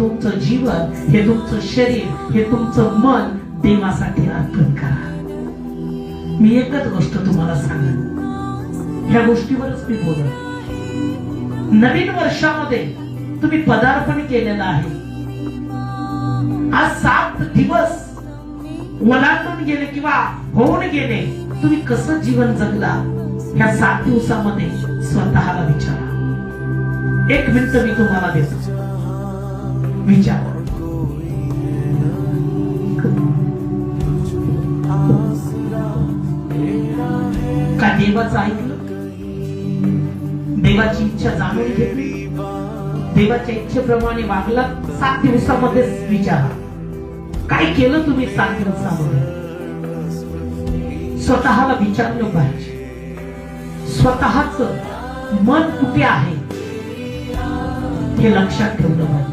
तुमचं जीवन, हे तुमचं शरीर, हे तुमचं मन देवासाठी अर्पण करा. मी एकच गोष्ट तुम्हाला सांगेन, ह्या गोष्टीवरच मी बोलत. नवीन वर्षामध्ये तुम्ही पदार्पण केलेलं आहे. आज 7 दिवस ओलांडून गेले किंवा होऊन गेले, तुम्ही कसं जीवन जगला ह्या 7 दिवसामध्ये स्वतःला विचारा. 1 मिनिट मी तुम्हाला देतो, विचार. का देवाचं ऐकलं? देवाची इच्छा जाणून घेतली? देवाच्या इच्छेप्रमाणे वागला? 7 दिवसामध्ये विचारा, काय केलं तुम्ही 7 दिवसामध्ये? स्वतःला विचारलं पाहिजे. स्वतःच मन कुठे आहे हे लक्षात ठेवलं पाहिजे.